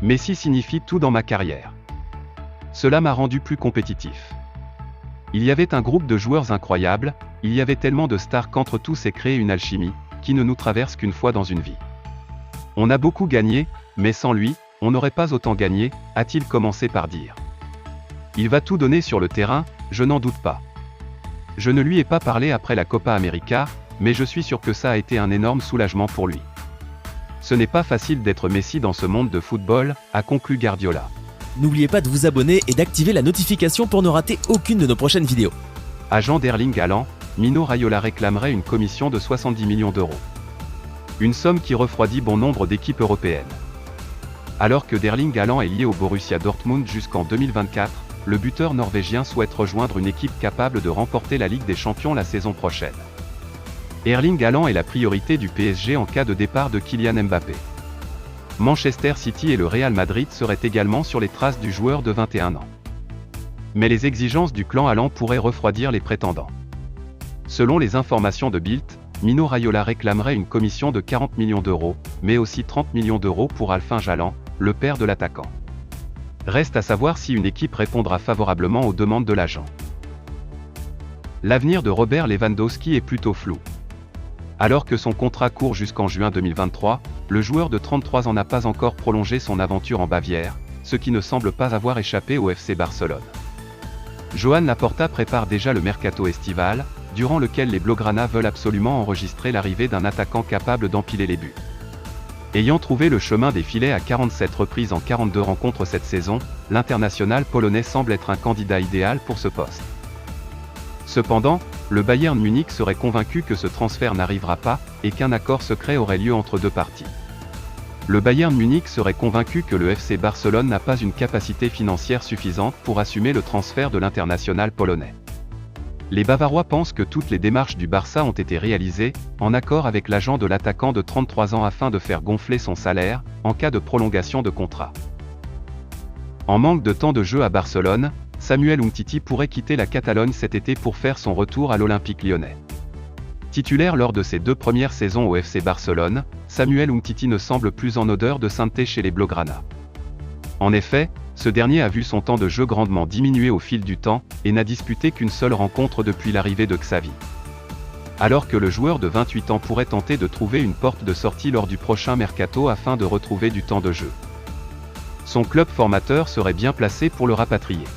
Messi signifie tout dans ma carrière. Cela m'a rendu plus compétitif. Il y avait un groupe de joueurs incroyables, il y avait tellement de stars qu'entre tous s'est créée une alchimie, qui ne nous traverse qu'une fois dans une vie. On a beaucoup gagné, mais sans lui, on n'aurait pas autant gagné, a-t-il commencé par dire. Il va tout donner sur le terrain, je n'en doute pas. Je ne lui ai pas parlé après la Copa América, mais je suis sûr que ça a été un énorme soulagement pour lui. Ce n'est pas facile d'être Messi dans ce monde de football, a conclu Guardiola. N'oubliez pas de vous abonner et d'activer la notification pour ne rater aucune de nos prochaines vidéos. Agent d'Erling Haaland, Mino Raiola réclamerait une commission de 70 millions d'euros. Une somme qui refroidit bon nombre d'équipes européennes. Alors que Erling Haaland est lié au Borussia Dortmund jusqu'en 2024, le buteur norvégien souhaite rejoindre une équipe capable de remporter la Ligue des Champions la saison prochaine. Erling Haaland est la priorité du PSG en cas de départ de Kylian Mbappé. Manchester City et le Real Madrid seraient également sur les traces du joueur de 21 ans. Mais les exigences du clan Haaland pourraient refroidir les prétendants. Selon les informations de Bild, Mino Raiola réclamerait une commission de 40 millions d'euros, mais aussi 30 millions d'euros pour Alphonse Haaland, le père de l'attaquant. Reste à savoir si une équipe répondra favorablement aux demandes de l'agent. L'avenir de Robert Lewandowski est plutôt flou. Alors que son contrat court jusqu'en juin 2023, le joueur de 33 ans n'a pas encore prolongé son aventure en Bavière, ce qui ne semble pas avoir échappé au FC Barcelone. Joan Laporta prépare déjà le mercato estival, durant lequel les Blaugrana veulent absolument enregistrer l'arrivée d'un attaquant capable d'empiler les buts. Ayant trouvé le chemin des filets à 47 reprises en 42 rencontres cette saison, l'international polonais semble être un candidat idéal pour ce poste. Cependant, le Bayern Munich serait convaincu que ce transfert n'arrivera pas, et qu'un accord secret aurait lieu entre deux parties. Le Bayern Munich serait convaincu que le FC Barcelone n'a pas une capacité financière suffisante pour assumer le transfert de l'international polonais. Les Bavarois pensent que toutes les démarches du Barça ont été réalisées, en accord avec l'agent de l'attaquant de 33 ans afin de faire gonfler son salaire, en cas de prolongation de contrat. En manque de temps de jeu à Barcelone, Samuel Umtiti pourrait quitter la Catalogne cet été pour faire son retour à l'Olympique lyonnais. Titulaire lors de ses 2 premières saisons au FC Barcelone, Samuel Umtiti ne semble plus en odeur de sainteté chez les Blaugrana. En effet, ce dernier a vu son temps de jeu grandement diminuer au fil du temps, et n'a disputé qu'une seule rencontre depuis l'arrivée de Xavi. Alors que le joueur de 28 ans pourrait tenter de trouver une porte de sortie lors du prochain mercato afin de retrouver du temps de jeu. Son club formateur serait bien placé pour le rapatrier.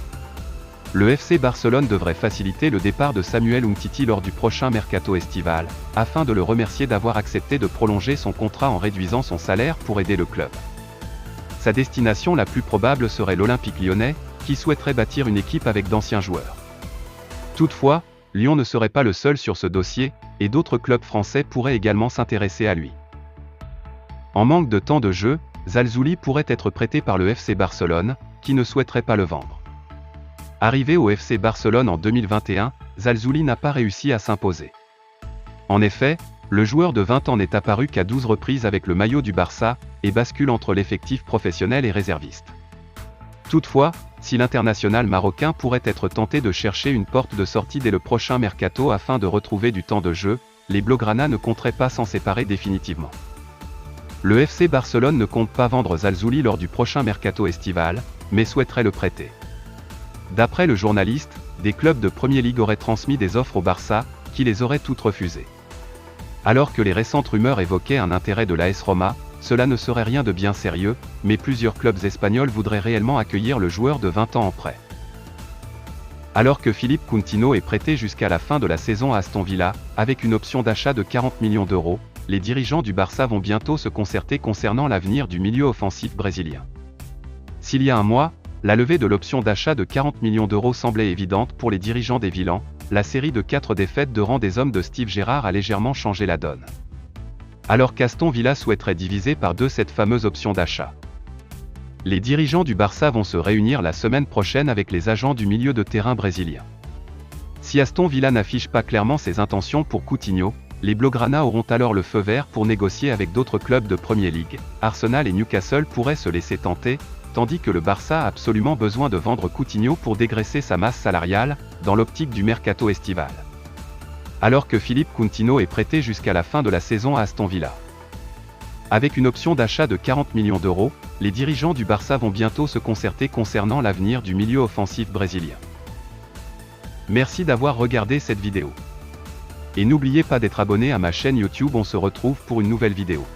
Le FC Barcelone devrait faciliter le départ de Samuel Umtiti lors du prochain mercato estival, afin de le remercier d'avoir accepté de prolonger son contrat en réduisant son salaire pour aider le club. Sa destination la plus probable serait l'Olympique lyonnais, qui souhaiterait bâtir une équipe avec d'anciens joueurs. Toutefois, Lyon ne serait pas le seul sur ce dossier, et d'autres clubs français pourraient également s'intéresser à lui. En manque de temps de jeu, Zalzouli pourrait être prêté par le FC Barcelone, qui ne souhaiterait pas le vendre. Arrivé au FC Barcelone en 2021, Zalzouli n'a pas réussi à s'imposer. En effet, le joueur de 20 ans n'est apparu qu'à 12 reprises avec le maillot du Barça, et bascule entre l'effectif professionnel et réserviste. Toutefois, si l'international marocain pourrait être tenté de chercher une porte de sortie dès le prochain mercato afin de retrouver du temps de jeu, les Blaugrana ne compteraient pas s'en séparer définitivement. Le FC Barcelone ne compte pas vendre Zalzouli lors du prochain mercato estival, mais souhaiterait le prêter. D'après le journaliste, des clubs de Premier League auraient transmis des offres au Barça, qui les aurait toutes refusées. Alors que les récentes rumeurs évoquaient un intérêt de l'AS Roma, cela ne serait rien de bien sérieux, mais plusieurs clubs espagnols voudraient réellement accueillir le joueur de 20 ans en prêt. Alors que Philippe Coutinho est prêté jusqu'à la fin de la saison à Aston Villa, avec une option d'achat de 40 millions d'euros, les dirigeants du Barça vont bientôt se concerter concernant l'avenir du milieu offensif brésilien. S'il y a un mois, la levée de l'option d'achat de 40 millions d'euros semblait évidente pour les dirigeants des Villans, la série de 4 défaites de rang des hommes de Steve Gerrard a légèrement changé la donne. Alors qu'Aston Villa souhaiterait diviser par 2 cette fameuse option d'achat. Les dirigeants du Barça vont se réunir la semaine prochaine avec les agents du milieu de terrain brésilien. Si Aston Villa n'affiche pas clairement ses intentions pour Coutinho, les Blaugrana auront alors le feu vert pour négocier avec d'autres clubs de Premier League. Arsenal et Newcastle pourraient se laisser tenter, tandis que le Barça a absolument besoin de vendre Coutinho pour dégraisser sa masse salariale, dans l'optique du mercato estival. Alors que Philippe Coutinho est prêté jusqu'à la fin de la saison à Aston Villa. Avec une option d'achat de 40 millions d'euros, les dirigeants du Barça vont bientôt se concerter concernant l'avenir du milieu offensif brésilien. Merci d'avoir regardé cette vidéo. Et n'oubliez pas d'être abonné à ma chaîne YouTube, on se retrouve pour une nouvelle vidéo.